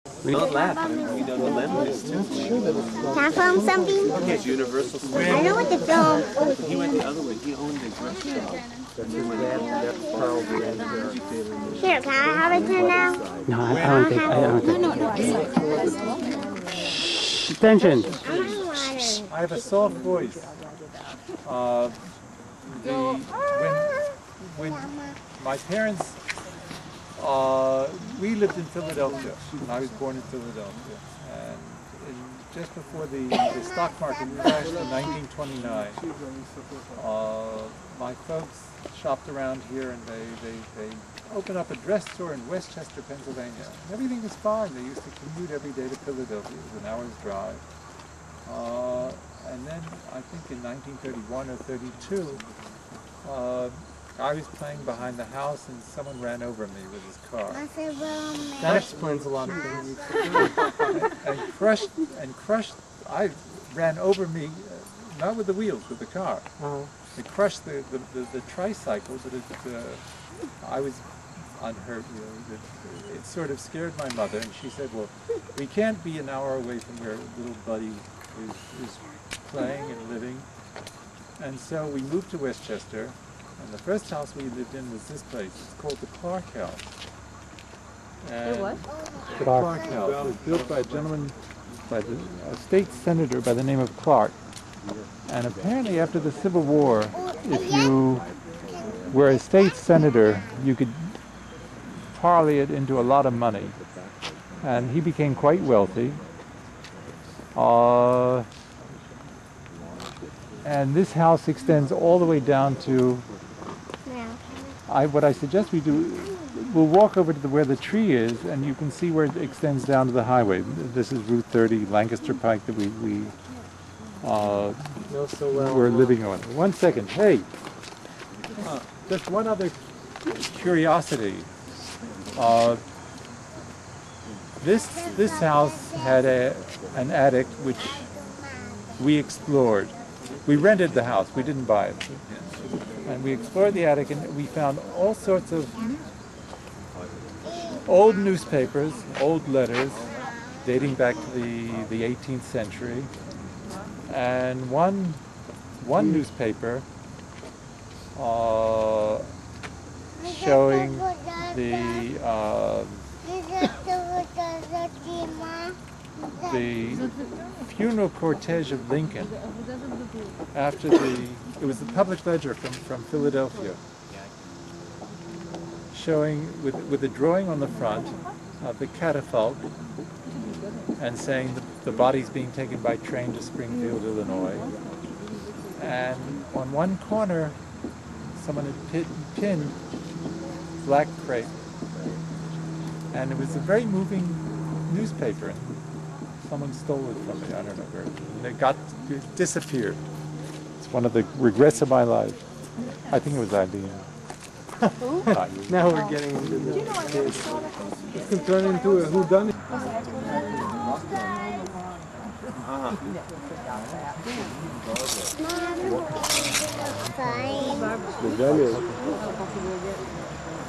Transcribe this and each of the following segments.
Don't laugh. I mean, we know the lemons too. Can I film something? Okay, it's Universal Studios. I know what to film. He went the other way. He owned his restaurant. Here, can I have it too now? No, I don't think. I don't think. Shh, attention. I have a soft voice. When my parents, we lived in Philadelphia, and I was born in Philadelphia. And just before the stock market crashed in 1929, my folks shopped around here, and they opened up a dress store in Westchester, Pennsylvania. And everything was fine. They used to commute every day to Philadelphia. It was an hour's drive. And then I think in 1931 or 32, I was playing behind the house and someone ran over me with his car. That explains a lot of things. and crushed, I ran over me, not with the wheels, with the car. It crushed the tricycle, but I was unhurt. You know, it sort of scared my mother, and she said, well, we can't be an hour away from where little Buddy is playing and living. And so we moved to Westchester, and the first house we lived in was this place. It's called the Clark House. And what? The Clark House. It was built by a gentleman, a state senator by the name of Clark. And apparently after the Civil War, if you were a state senator, you could parlay it into a lot of money. And he became quite wealthy. And this house extends all the way down to, what I suggest we do, we'll walk over to where the tree is, and you can see where it extends down to the highway. This is Route 30, Lancaster Pike, that we're living on. 1 second. Hey, just one other curiosity. This house had an attic which we explored. We rented the house. We didn't buy it. And we explored the attic, and we found all sorts of old newspapers, old letters, dating back to the 18th century. And one newspaper showing the funeral cortege of Lincoln after it was the Public Ledger from Philadelphia, showing with a drawing on the front of the catafalque and saying the body's being taken by train to Springfield, Illinois. And on one corner, someone had pinned black crepe. And it was a very moving newspaper. Someone stole it from me, I don't know where. And it disappeared. It's one of the regrets of my life. I think it was Eileen. Now we're getting into the... It can turn into a whodunit.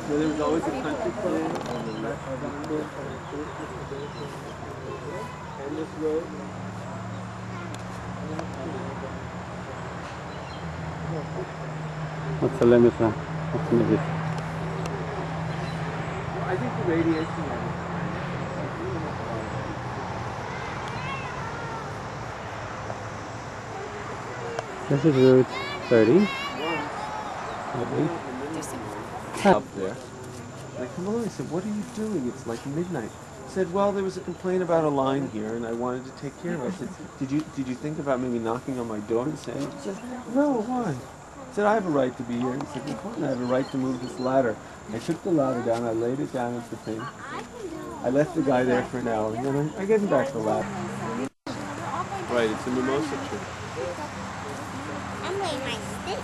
So there was always a country club on the left and this road. What's the limit? What's the limit? I think the radiation level. This is Route 30. Up there. And I come along, I said, what are you doing? It's like midnight. I said, well, there was a complaint about a line here, and I wanted to take care of it. I said, did you think about maybe knocking on my door and saying? He said, no, why? I said, I have a right to be here. He said, well, fine, I have a right to move this ladder. I took the ladder down, I laid it down as the thing. I left the guy there for an hour, and then I gave him back the ladder. Right, it's a mimosa tree. I'm laying my stick.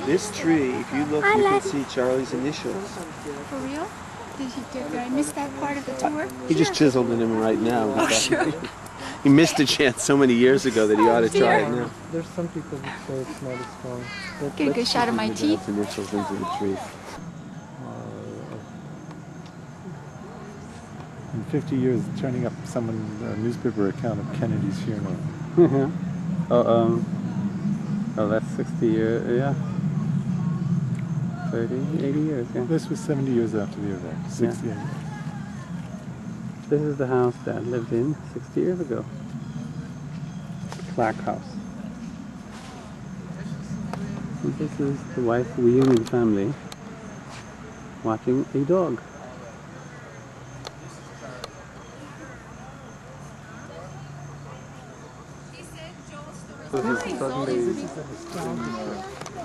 This tree, if you look, you can see Charlie's initials. For real? Did I miss that part of the tour? He just chiseled in him right now. Oh, sure. He missed a chance so many years ago that he ought to try it now. There's some people that say it's not as strong. Get a good shot of my teeth. Initials into the tree. in 50 years turning up a newspaper account of Kennedy's funeral. Oh, that's 60 years, yeah. 30, 80 years, yeah. This was 70 years after the event, 68. This is the house Dad lived in 60 years ago. Clark House. And this is the Weiss reunion family watching a dog.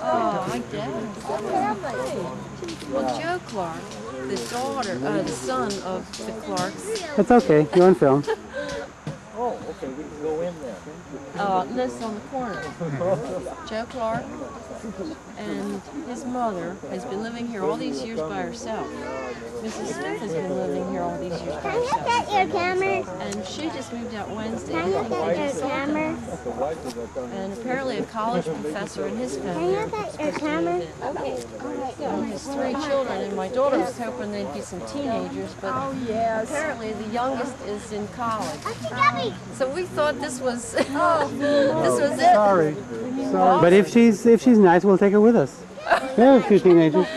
Oh, I guess. Well, Joe Clark, the son of the Clarks, It's okay, you're on film. Oh, okay, we can go in there. lives on the corner. Joe Clark and his mother has been living here all these years by herself. Mrs. Smith has been living here all these years by Can you herself. get your camera? And she just moved out Wednesday. Can you get your camera? And apparently a college professor in his Can family. you get your camera? Has 3 children, and my daughter was hoping they'd be some teenagers, but apparently the youngest is in college. So we thought this was this was it. Sorry. But if she's nice, we'll take her with us. Yeah, a few teenagers.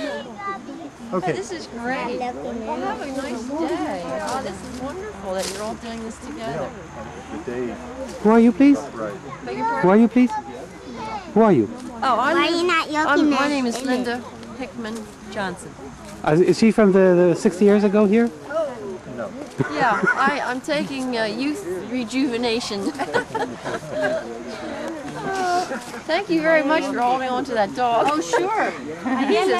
Okay. This is great. Well, have a nice day. Oh, this is wonderful that you're all doing this together. Who are you, please? Beg your Who pardon? are you, please? Who are you? Oh, Why are you not looking my at name is it? Linda Hickman Johnson. Is she from the 60 years ago here? Yeah, I'm taking youth rejuvenation. Thank you very much for holding on to that dog. Oh, sure. He's a